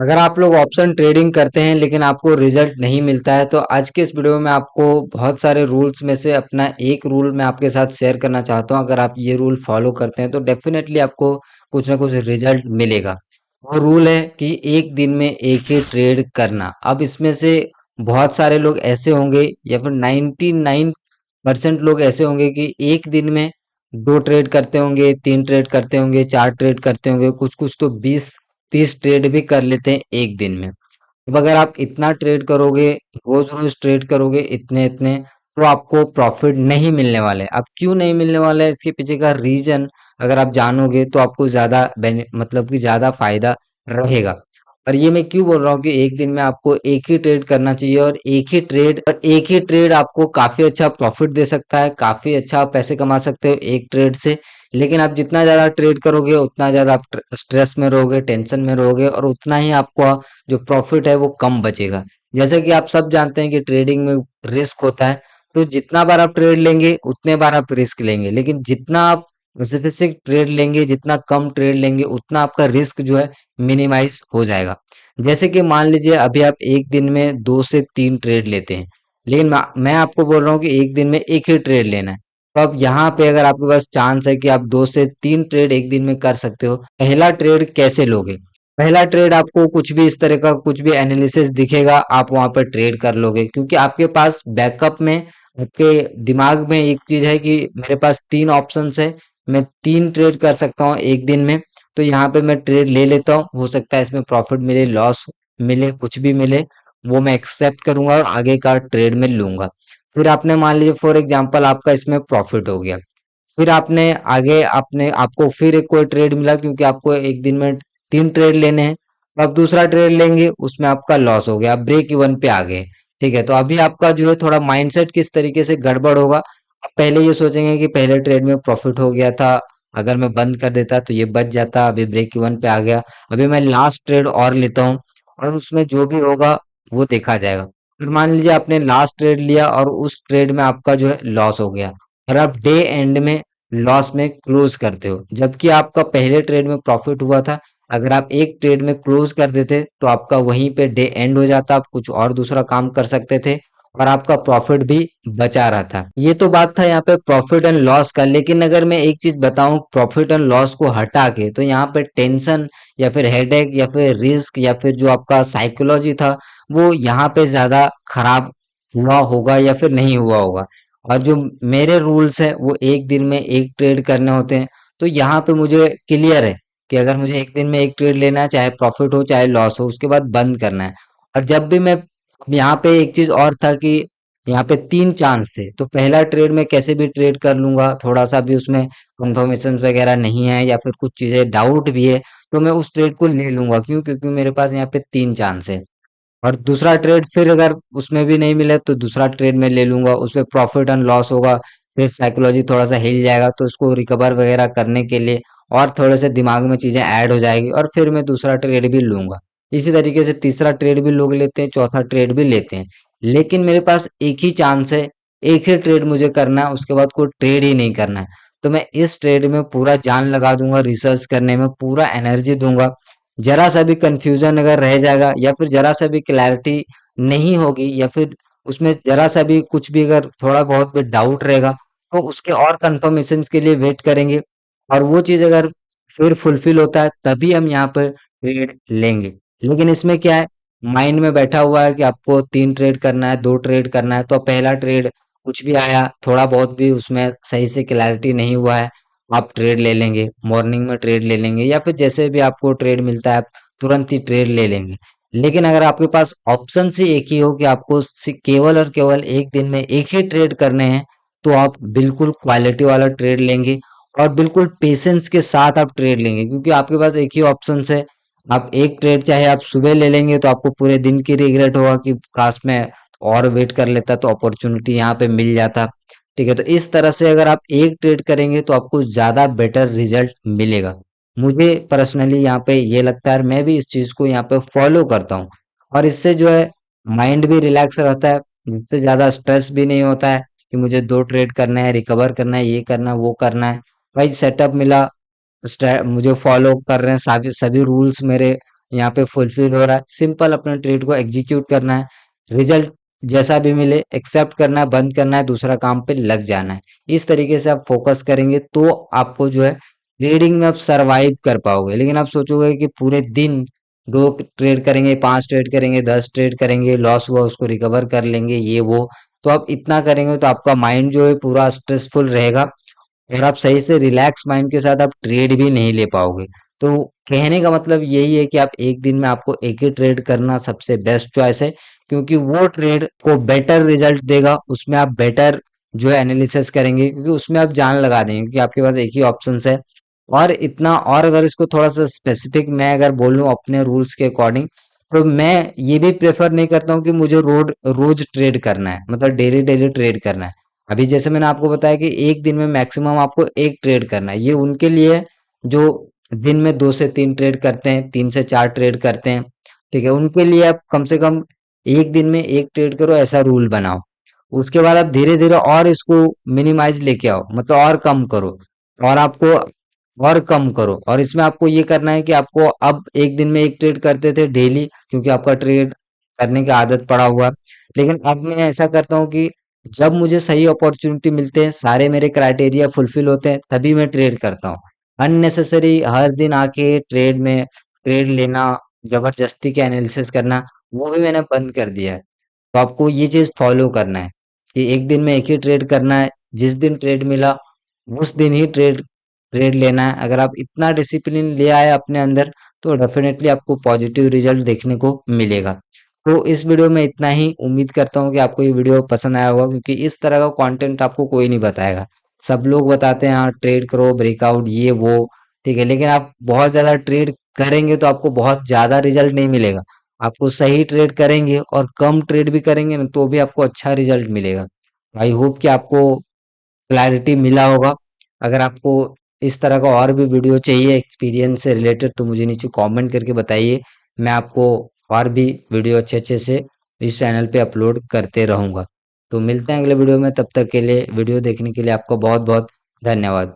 अगर आप लोग ऑप्शन ट्रेडिंग करते हैं लेकिन आपको रिजल्ट नहीं मिलता है तो आज के इस वीडियो में आपको बहुत सारे रूल्स में से अपना एक रूल मैं आपके साथ शेयर करना चाहता हूं। अगर आप ये रूल फॉलो करते हैं तो डेफिनेटली आपको कुछ ना कुछ रिजल्ट मिलेगा। वो रूल है कि एक दिन में एक ही ट्रेड करना। अब इसमें से बहुत सारे लोग ऐसे होंगे या फिर 99% लोग ऐसे होंगे कि एक दिन में दो ट्रेड करते होंगे, तीन ट्रेड करते होंगे, चार ट्रेड करते होंगे, कुछ कुछ तो 20-30 ट्रेड भी कर लेते हैं एक दिन में। अब अगर आप इतना ट्रेड करोगे, रोज रोज ट्रेड करोगे इतने इतने, तो आपको प्रॉफिट नहीं मिलने वाला है। अब क्यों नहीं मिलने वाला है, इसके पीछे का रीजन अगर आप जानोगे तो आपको ज्यादा मतलब कि ज्यादा फायदा रहेगा। और ये मैं क्यों बोल रहा हूँ कि एक दिन में आपको एक ही ट्रेड करना चाहिए, और एक ही ट्रेड आपको काफी अच्छा प्रॉफिट दे सकता है, काफी अच्छा पैसे कमा सकते हो एक ट्रेड से। लेकिन आप जितना ज्यादा ट्रेड करोगे उतना ज्यादा आप स्ट्रेस में रहोगे, टेंशन में रहोगे, और उतना ही आपको जो प्रॉफिट है वो कम बचेगा। जैसे कि आप सब जानते हैं कि ट्रेडिंग में रिस्क होता है, तो जितना बार आप ट्रेड लेंगे उतने बार आप रिस्क लेंगे, लेकिन जितना आप स्पेसिफिक ट्रेड लेंगे, जितना कम ट्रेड लेंगे, उतना आपका रिस्क जो है मिनिमाइज हो जाएगा। जैसे कि मान लीजिए अभी आप एक दिन में 2 से 3 ट्रेड लेते हैं, लेकिन मैं आपको बोल रहा हूँ कि एक दिन में एक ही ट्रेड लेना है। तो अब यहाँ पे अगर आपके पास चांस है कि आप 2 से 3 ट्रेड एक दिन में कर सकते हो, पहला ट्रेड कैसे लोगे? पहला ट्रेड आपको कुछ भी इस तरह का कुछ भी एनालिसिस दिखेगा, आप वहां पर ट्रेड कर लोगे, क्योंकि आपके पास बैकअप में आपके दिमाग में एक चीज है कि मेरे पास 3 ऑप्शंस है, मैं 3 ट्रेड कर सकता हूँ एक दिन में। तो यहाँ पे मैं ट्रेड ले लेता हूँ, हो सकता है इसमें प्रॉफिट मिले, लॉस मिले, कुछ भी मिले, वो मैं एक्सेप्ट करूंगा और आगे का ट्रेड में लूंगा। फिर आपने मान लीजिए फॉर एग्जांपल आपका इसमें प्रॉफिट हो गया, फिर आपने आगे आपने आपको फिर एक कोई ट्रेड मिला, क्योंकि आपको एक दिन में 3 ट्रेड लेने हैं, तो आप दूसरा ट्रेड लेंगे, उसमें आपका लॉस हो गया, आप ब्रेक इवन पे आ गए। ठीक है, तो अभी आपका जो है थोड़ा माइंडसेट किस तरीके से गड़बड़ होगा। आप पहले ये सोचेंगे कि पहले ट्रेड में प्रॉफिट हो गया था, अगर मैं बंद कर देता तो ये बच जाता, अभी ब्रेक इवन पे आ गया, अभी मैं लास्ट ट्रेड और लेता हूँ और उसमें जो भी होगा वो देखा जाएगा। फिर मान लीजिए आपने लास्ट ट्रेड लिया और उस ट्रेड में आपका जो है लॉस हो गया, और आप डे एंड में लॉस में क्लोज करते हो, जबकि आपका पहले ट्रेड में प्रॉफिट हुआ था। अगर आप एक ट्रेड में क्लोज कर देते तो आपका वहीं पे डे एंड हो जाता, आप कुछ और दूसरा काम कर सकते थे और आपका प्रॉफिट भी बचा रहा था। ये तो बात था यहाँ पे प्रॉफिट एंड लॉस का, लेकिन अगर मैं एक चीज बताऊं प्रॉफिट एंड लॉस को हटा के, तो यहाँ पे टेंशन या फिर हेडेक या फिर रिस्क या फिर जो आपका साइकोलॉजी था, वो यहाँ पे ज्यादा खराब हुआ होगा या फिर नहीं हुआ होगा। और जो मेरे रूल्स है वो एक दिन में एक ट्रेड करने होते हैं, तो यहाँ पे मुझे क्लियर है कि अगर मुझे एक दिन में एक ट्रेड लेना है, चाहे प्रॉफिट हो चाहे लॉस हो, उसके बाद बंद करना है। और जब भी मैं यहाँ पे एक चीज और था कि यहाँ पे 3 चांस थे, तो पहला ट्रेड में कैसे भी ट्रेड कर लूंगा, थोड़ा सा भी उसमें कंफर्मेशन वगैरह नहीं है या फिर कुछ चीजें डाउट भी है, तो मैं उस ट्रेड को ले लूंगा। क्यों? क्योंकि मेरे पास यहाँ पे 3 चांस है। और दूसरा ट्रेड फिर अगर उसमें भी नहीं मिले तो दूसरा ट्रेड में ले लूंगा, उसमें प्रॉफिट एंड लॉस होगा, फिर साइकोलॉजी थोड़ा सा हिल जाएगा, तो उसको रिकवर वगैरह करने के लिए और थोड़े से दिमाग में चीजें ऐड हो जाएगी, और फिर मैं दूसरा ट्रेड भी लूंगा। इसी तरीके से तीसरा ट्रेड भी लोग लेते हैं, चौथा ट्रेड भी लेते हैं। लेकिन मेरे पास एक ही चांस है, एक ही ट्रेड मुझे करना है, उसके बाद कोई ट्रेड ही नहीं करना है। तो मैं इस ट्रेड में पूरा जान लगा दूंगा, रिसर्च करने में पूरा एनर्जी दूंगा। जरा सा भी कंफ्यूजन अगर रह जाएगा या फिर जरा सा भी क्लैरिटी नहीं होगी या फिर उसमें जरा सा भी कुछ भी अगर थोड़ा बहुत भी डाउट रहेगा, तो उसके और कंफर्मेशन के लिए वेट करेंगे, और वो चीज अगर फिर फुलफिल होता है तभी हम यहाँ पर ट्रेड लेंगे। लेकिन इसमें क्या है, माइंड में बैठा हुआ है कि आपको 3 ट्रेड करना है, 2 ट्रेड करना है, तो पहला ट्रेड कुछ भी आया, थोड़ा बहुत भी उसमें सही से क्लैरिटी नहीं हुआ है, आप ट्रेड ले लेंगे, मॉर्निंग में ट्रेड ले लेंगे, या फिर जैसे भी आपको ट्रेड मिलता है आप तुरंत ही ट्रेड ले लेंगे। लेकिन अगर आपके पास ऑप्शन से एक ही हो कि आपको केवल और केवल एक दिन में एक ही ट्रेड करने हैं, तो आप बिल्कुल क्वालिटी वाला ट्रेड लेंगे और बिल्कुल पेशेंस के साथ आप ट्रेड लेंगे, क्योंकि आपके पास एक ही ऑप्शन है। आप एक ट्रेड चाहे आप सुबह ले लेंगे तो आपको पूरे दिन की रिग्रेट होगा कि काश मैं और वेट कर लेता तो अपॉर्चुनिटी यहाँ पे मिल जाता। ठीक है, तो इस तरह से अगर आप एक ट्रेड करेंगे तो आपको ज्यादा बेटर रिजल्ट मिलेगा। मुझे पर्सनली यहाँ पे ये लगता है, मैं भी इस चीज को यहाँ पे फॉलो करता हूँ, और इससे जो है माइंड भी रिलैक्स रहता है, जिससे ज्यादा स्ट्रेस भी नहीं होता है कि मुझे 2 ट्रेड करना है, रिकवर करना है, ये करना है, वो करना है। भाई सेटअप मिला, मुझे फॉलो कर रहे हैं, सभी सभी रूल्स मेरे यहाँ पे फुलफिल हो रहा है, सिंपल अपने ट्रेड को एग्जीक्यूट करना है, रिजल्ट जैसा भी मिले एक्सेप्ट करना है, बंद करना है, दूसरा काम पे लग जाना है। इस तरीके से आप फोकस करेंगे तो आपको जो है ट्रेडिंग में आप सरवाइव कर पाओगे। लेकिन आप सोचोगे कि पूरे दिन दो ट्रेड करेंगे, पांच ट्रेड करेंगे, 10 ट्रेड करेंगे, लॉस हुआ उसको रिकवर कर लेंगे, ये वो, तो आप इतना करेंगे तो आपका माइंड जो है पूरा स्ट्रेसफुल रहेगा और आप सही से रिलैक्स माइंड के साथ आप ट्रेड भी नहीं ले पाओगे। तो कहने का मतलब यही है कि आप एक दिन में आपको एक ही ट्रेड करना सबसे बेस्ट चॉइस है, क्योंकि वो ट्रेड को बेटर रिजल्ट देगा, उसमें आप बेटर जो है एनालिसिस करेंगे, क्योंकि उसमें आप जान लगा देंगे क्योंकि आपके पास एक ही ऑप्शन है। और इतना, और अगर इसको थोड़ा सा स्पेसिफिक मैं अगर बोलूं अपने रूल्स के अकॉर्डिंग, तो मैं ये भी प्रेफर नहीं करता हूँ कि मुझे रोज ट्रेड करना है, मतलब डेली डेली ट्रेड करना है। अभी जैसे मैंने आपको बताया कि एक दिन में मैक्सिमम आपको एक ट्रेड करना है, ये उनके लिए है जो दिन में 2 से 3 ट्रेड करते हैं, 3 से 4 ट्रेड करते हैं, ठीक है, उनके लिए आप कम से कम एक दिन में एक ट्रेड करो, ऐसा रूल बनाओ। उसके बाद आप धीरे धीरे और इसको मिनिमाइज लेके आओ, मतलब और कम करो, और आपको और कम करो, और इसमें आपको ये करना है कि आपको अब एक दिन में एक ट्रेड करते थे डेली, क्योंकि आपका ट्रेड करने की आदत पड़ा हुआ है। लेकिन अब मैं ऐसा करता हूँ कि जब मुझे सही अपॉर्चुनिटी मिलते हैं, सारे मेरे क्राइटेरिया फुलफिल होते हैं, तभी मैं ट्रेड करता हूँ। अननेसेसरी हर दिन आके ट्रेड में ट्रेड लेना, जबरदस्ती के एनालिसिस करना, वो भी मैंने बंद कर दिया है। तो आपको ये चीज फॉलो करना है कि एक दिन में एक ही ट्रेड करना है, जिस दिन ट्रेड मिला उस दिन ही ट्रेड ट्रेड लेना है। अगर आप इतना डिसिप्लिन ले आए अपने अंदर, तो डेफिनेटली आपको पॉजिटिव रिजल्ट देखने को मिलेगा। तो इस वीडियो में इतना ही, उम्मीद करता हूँ कि आपको ये वीडियो पसंद आया होगा, क्योंकि इस तरह का कंटेंट आपको कोई नहीं बताएगा। सब लोग बताते हैं हाँ ट्रेड करो, ब्रेकआउट, ये वो, ठीक है, लेकिन आप बहुत ज्यादा ट्रेड करेंगे तो आपको बहुत ज्यादा रिजल्ट नहीं मिलेगा। आपको सही ट्रेड करेंगे और कम ट्रेड भी करेंगे ना, तो भी आपको अच्छा रिजल्ट मिलेगा। आई होप कि आपको क्लैरिटी मिला होगा। अगर आपको इस तरह का और भी वीडियो चाहिए एक्सपीरियंस से रिलेटेड, तो मुझे नीचे कमेंट करके बताइए। मैं आपको और भी वीडियो अच्छे अच्छे से इस चैनल पे अपलोड करते रहूंगा। तो मिलते हैं अगले वीडियो में, तब तक के लिए वीडियो देखने के लिए आपका बहुत बहुत धन्यवाद।